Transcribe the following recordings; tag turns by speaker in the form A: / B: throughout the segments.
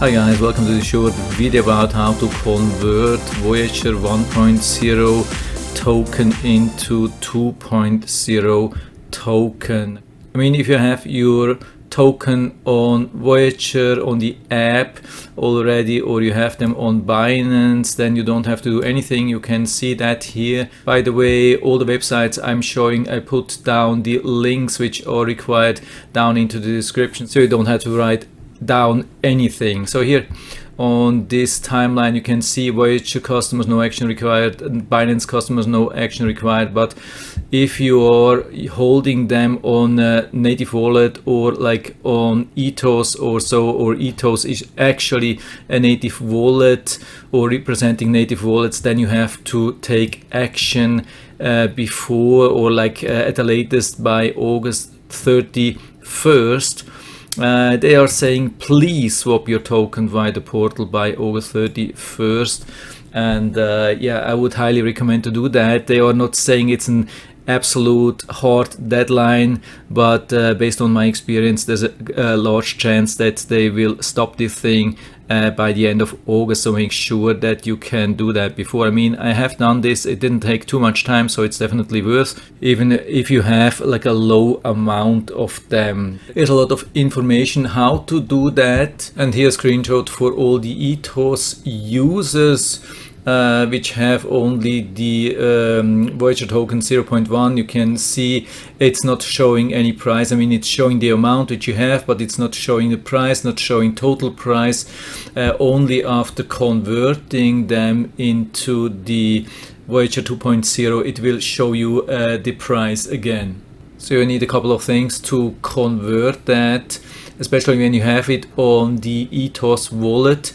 A: Hi guys, welcome to the short video about how to convert Voyager 1.0 token into 2.0 token. I mean, if you have your token on Voyager on the app already, or you have them on Binance, then you don't have to do anything. You can see that here. By the way, all the websites I'm showing, I put down the links which are required down into the description, so you don't have to write down anything. So here on this timeline you can see Voyager customers no action required, and Binance customers no action required. But if you are holding them on a native wallet or like on Ethos or so, or Ethos is actually a native wallet or representing native wallets, then you have to take action before or like at the latest by August 31st. They are saying please swap your token via the portal by August 31st, and yeah, I would highly recommend to do that. They are not saying it's an absolute hard deadline, but based on my experience, there's a large chance that they will stop this thing by the end of August, so make sure that you can do that before. I mean, I have done this, it didn't take too much time, so it's definitely worth, even if you have like a low amount of them. There's a lot of information how to do that, and here's a screenshot for all the Ethos users which have only the Voyager token 0.1. You can see it's not showing any price. I mean, it's showing the amount which you have, but it's not showing the price, not showing total price. Only after converting them into the Voyager 2.0 it will show you the price again. So you need a couple of things to convert that, especially when you have it on the Ethos wallet.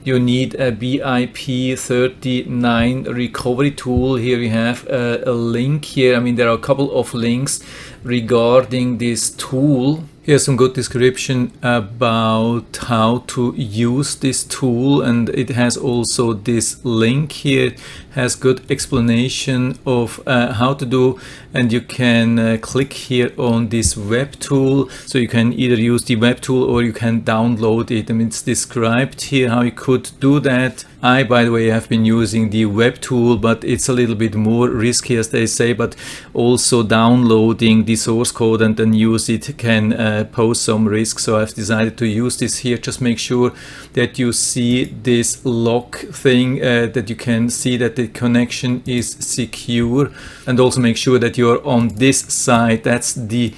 A: You need a BIP39 recovery tool. Here we have a link here. I mean, there are a couple of links regarding this tool. Here's some good description about how to use this tool, and it has also this link here. It has good explanation of how to do, and you can click here on this web tool, so you can either use the web tool or you can download it. I mean, it's described here how you could do that. I, by the way, have been using the web tool, but it's a little bit more risky, as they say, but also downloading the source code and then use it can pose some risk. So I've decided to use this here. Just make sure that you see this lock thing, that you can see that the connection is secure, and also make sure that you're on this side. That's the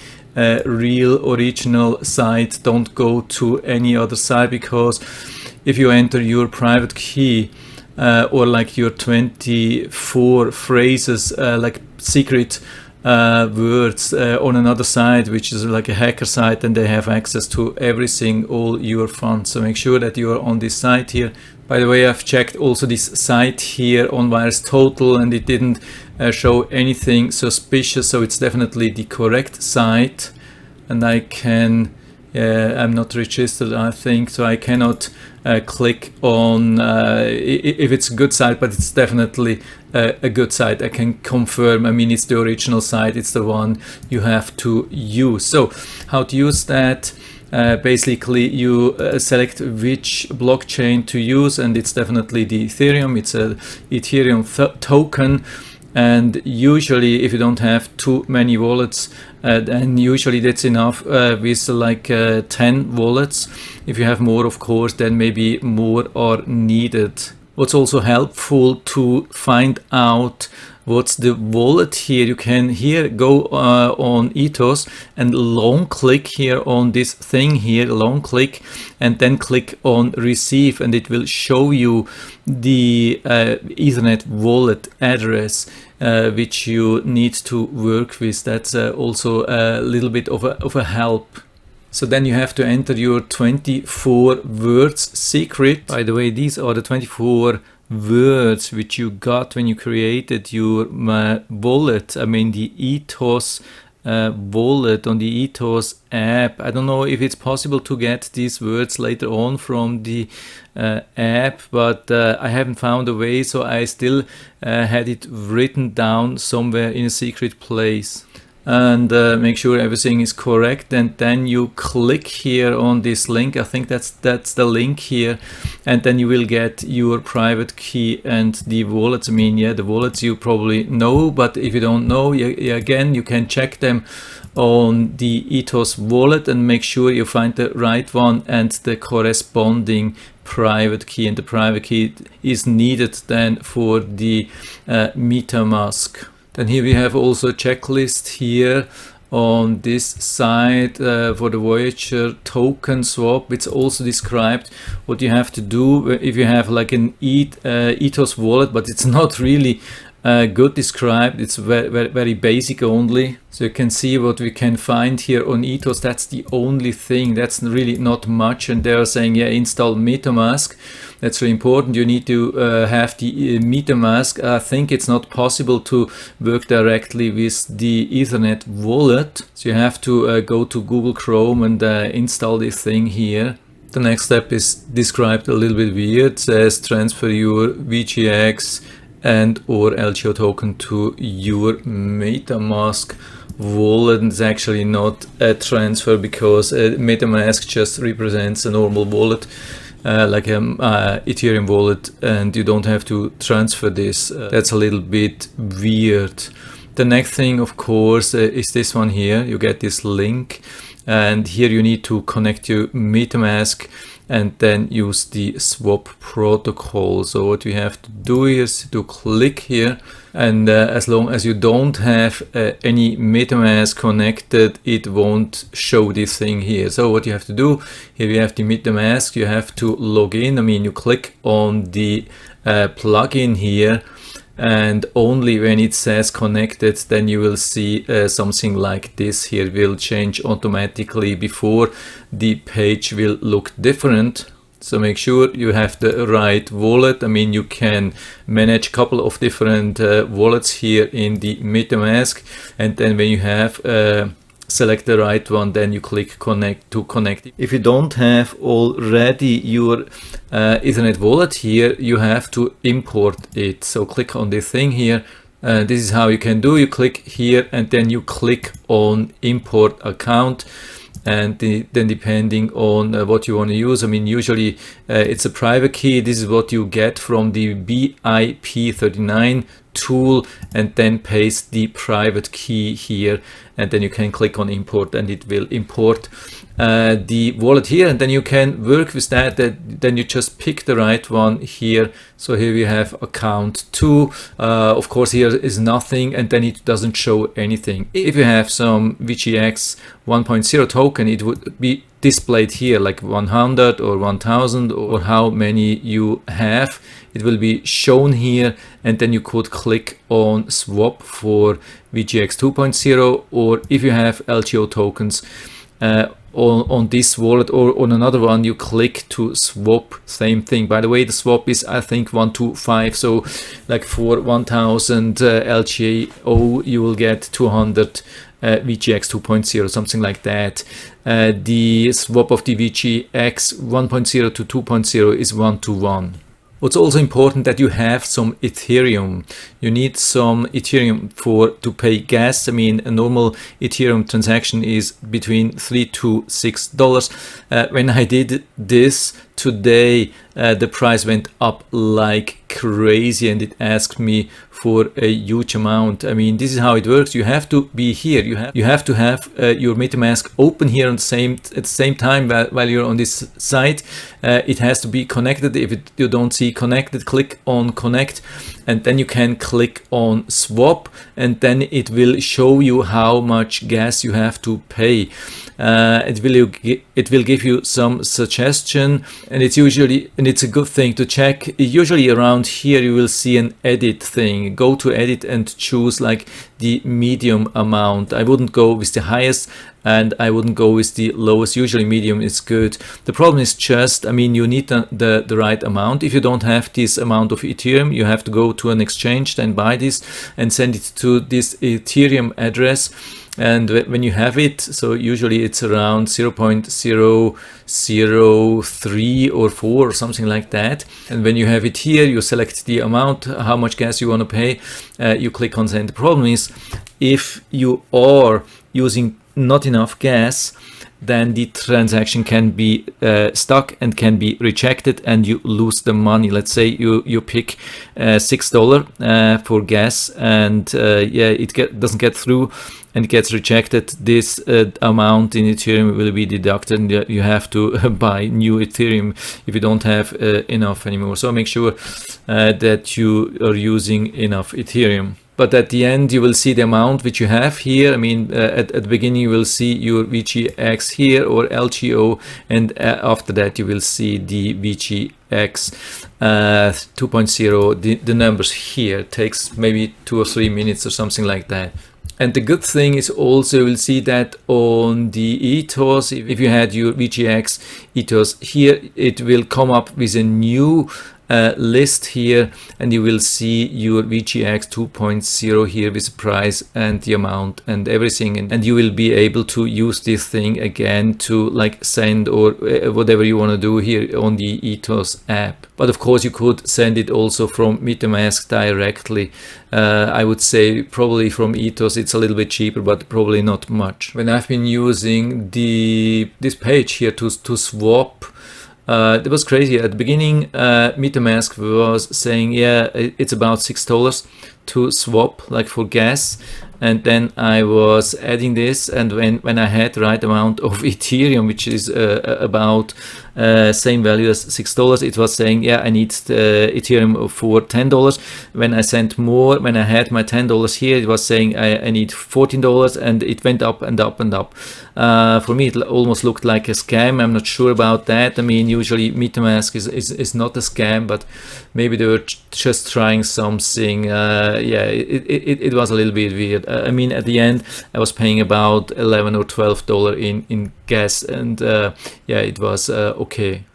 A: real original site. Don't go to any other site, because if you enter your private key or like your 24 phrases, like secret words on another site, which is like a hacker site, and they have access to everything, all your funds. So make sure that you are on this site here. By the way, I've checked also this site here on VirusTotal, and it didn't show anything suspicious, so it's definitely the correct site. And I can I'm not registered, I think, so I cannot click on if it's a good site, but it's definitely a good site. I can confirm. I mean, it's the original site, it's the one you have to use. So how to use that? Basically you select which blockchain to use, and it's definitely the Ethereum. It's a Ethereum token. And usually if you don't have too many wallets, then usually that's enough with like 10 wallets. If you have more, of course, then maybe more are needed. What's also helpful to find out what's the wallet here, you can here go on Ethos and long click here on this thing here, long click, and then click on receive, and it will show you the Ethernet wallet address which you need to work with. That's also a little bit of a help. So then you have to enter your 24 words secret. By the way, these are the 24 words which you got when you created your wallet. I mean, the Ethos wallet on the Ethos app. I don't know if it's possible to get these words later on from the app, but I haven't found a way, so I still had it written down somewhere in a secret place. and make sure everything is correct, and then you click here on this link. I think that's the link here, and then you will get your private key and the wallets. I mean, yeah, the wallets you probably know, but if you don't know, again, you can check them on the Ethos wallet and make sure you find the right one and the corresponding private key, and the private key is needed then for the Metamask. Then here we have also a checklist here on this side for the Voyager token swap. It's also described what you have to do if you have like an Ethos wallet, but it's not really good described. It's very basic only. So you can see what we can find here on Ethos. That's the only thing. That's really not much. And they're saying, yeah, install Metamask. That's really important. You need to have the Metamask. I think it's not possible to work directly with the Ethernet wallet. So you have to go to Google Chrome and install this thing here. The next step is described a little bit weird. It says transfer your VGX and or LGO token to your Metamask wallet. And it's actually not a transfer, because Metamask just represents a normal wallet, like an Ethereum wallet, and you don't have to transfer this. That's a little bit weird. The next thing, of course, is this one here. You get this link, and here you need to connect your Metamask and then use the swap protocol. So what we have to do is to click here, and as long as you don't have any Metamask connected, it won't show this thing here. So what you have to do, here we have the Metamask, you have to log in. I mean, you click on the plugin here, and only when it says connected, then you will see something like this here. It will change automatically before the page will look different. So make sure you have the right wallet. I mean, you can manage a couple of different wallets here in the Metamask, and then when you have select the right one, then you click connect to connect. If you don't have already your Ethernet wallet here, you have to import it. So click on this thing here. This is how you can do. You click here and then you click on import account, and then depending on what you want to use, I mean, usually it's a private key. This is what you get from the BIP39 tool, and then paste the private key here, and then you can click on import, and it will import the wallet here, and then you can work with that. Then you just pick the right one here. So here we have account 2. Of course, here is nothing, and then it doesn't show anything. If you have some VGX 1.0 token, it would be displayed here like 100 or 1000 or how many you have. It will be shown here, and then you could click on swap for VGX 2.0, or if you have LGO tokens on this wallet or on another one, you click to swap. Same thing. By the way, the swap is, I think, 125. So like for 1000 LGO, you will get 200 VGX 2.0, something like that. The swap of the VGX 1.0 to 2.0 is 1-to-1. What's also important that you have some Ethereum. You need some Ethereum to pay gas. I mean, a normal Ethereum transaction is between $3 to $6. When I did this today, the price went up like crazy, and it asked me for a huge amount. I mean, this is how it works. You have to be here. You have to have your Metamask open here at the same time while you're on this site. It has to be connected. If you don't see connected, click on connect, and then you can click on swap, and then it will show you how much gas you have to pay. It will give you some suggestion, and it's a good thing to check. Usually around here you will see an edit thing. Go to edit and choose like the medium amount. I wouldn't go with the highest, and I wouldn't go with the lowest. Usually medium is good. The problem is just, I mean, you need the right amount. If you don't have this amount of Ethereum, you have to go to an exchange, then buy this and send it to this Ethereum address. And when you have it, so usually it's around 0.003 or 4 or something like that. And when you have it here, you select the amount, how much gas you want to pay, you click on send. The problem is, if you are using not enough gas, then the transaction can be stuck and can be rejected, and you lose the money. Let's say you pick $6 for gas, and it doesn't get through and it gets rejected. This amount in Ethereum will be deducted, and you have to buy new Ethereum if you don't have enough anymore. So make sure that you are using enough Ethereum. But at the end, you will see the amount which you have here. I mean, at the beginning, you will see your VGX here or LGO, and after that, you will see the VGX 2.0. The numbers here. It takes maybe 2 or 3 minutes or something like that. And the good thing is also, you'll see that on the ethos, if you had your VGX ethos here, it will come up with a new list here, and you will see your VGX 2.0 here with the price and the amount and everything, and you will be able to use this thing again to like send or whatever you want to do here on the ethos app. But of course, you could send it also from Metamask directly. I would say probably from ethos it's a little bit cheaper, but probably not much. When I've been using this page here to swap, it was crazy. At the beginning, Metamask was saying, yeah, it's about $6 to swap, like for gas. And then I was adding this, and when I had the right amount of Ethereum, which is about same value as $6, it was saying, yeah, I need Ethereum for $10. When I sent more, when I had my $10 here, it was saying I need $14, and it went up and up and up. For me, it almost looked like a scam. I'm not sure about that. I mean, usually Metamask is not a scam, but maybe they were just trying something. Yeah, it was a little bit weird. I mean, at the end, I was paying about $11 or $12 in gas, and yeah, it was okay.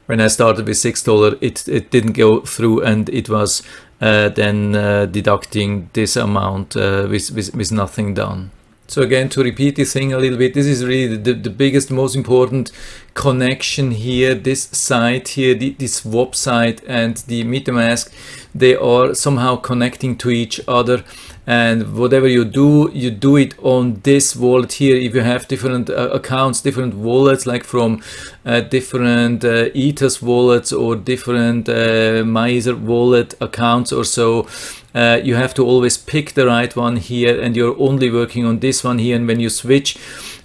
A: When I started with $6, it didn't go through, and it was then deducting this amount with nothing done. So again, to repeat this thing a little bit, this is really the biggest, most important connection here. This site here, this swap site and the Metamask, they are somehow connecting to each other. And whatever you do it on this wallet here. If you have different accounts, different wallets, like from different Ethos wallets or different Miser wallet accounts or so, you have to always pick the right one here, and you're only working on this one here. And when you switch,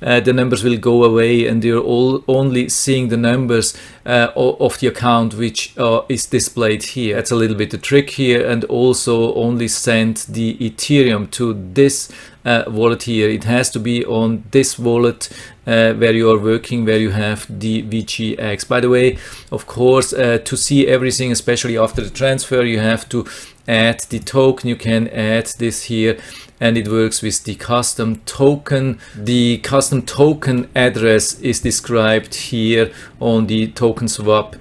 A: the numbers will go away, and you're only seeing the numbers of the account which is displayed here. That's a little bit the trick here. And also only send the Ethereum to this wallet here. It has to be on this wallet where you are working, where you have the VGX. By the way, of course, to see everything, especially after the transfer, you have to add the token. You can add this here, and it works with the custom token. The custom token address is described here on the token swap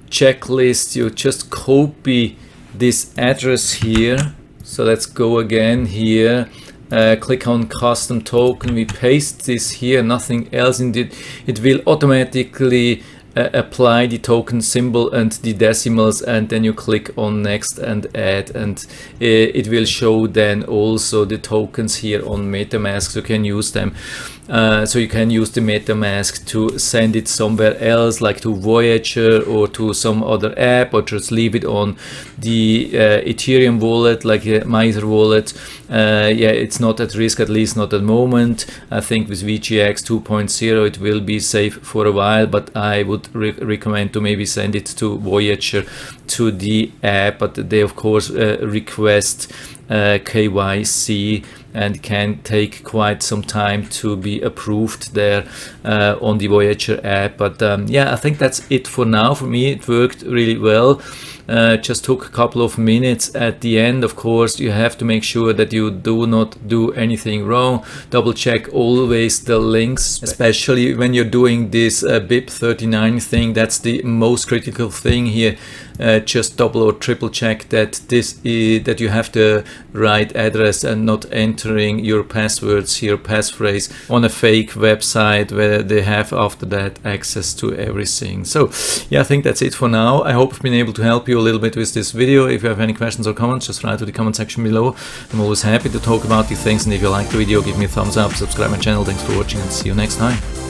A: checklist. You just copy this address here. So let's go again here. Click on custom token. We paste this here, nothing else in it. It will automatically apply the token symbol and the decimals, and then you click on next and add, and it will show then also the tokens here on Metamask, so you can use them. So you can use the Metamask to send it somewhere else, like to Voyager or to some other app, or just leave it on the Ethereum wallet, like a Miser wallet. Yeah, it's not at risk, at least not at the moment. I think with VGX 2.0 it will be safe for a while, but I would recommend to maybe send it to Voyager, to the app. But they of course request KYC, and can take quite some time to be approved there on the Voyager app. But yeah, I think that's it for now. For me, it worked really well. Just took a couple of minutes at the end. Of course, you have to make sure that you do not do anything wrong. Double check always the links, especially when you're doing this BIP39 thing. That's the most critical thing here. Just double or triple check that that you have the right address and not enter entering your passwords, your passphrase on a fake website where they have after that access to everything. So yeah, I think that's it for now. I hope I've been able to help you a little bit with this video. If you have any questions or comments, just write to the comment section below. I'm always happy to talk about these things, and if you like the video, give me a thumbs up, subscribe my channel. Thanks for watching, and see you next time.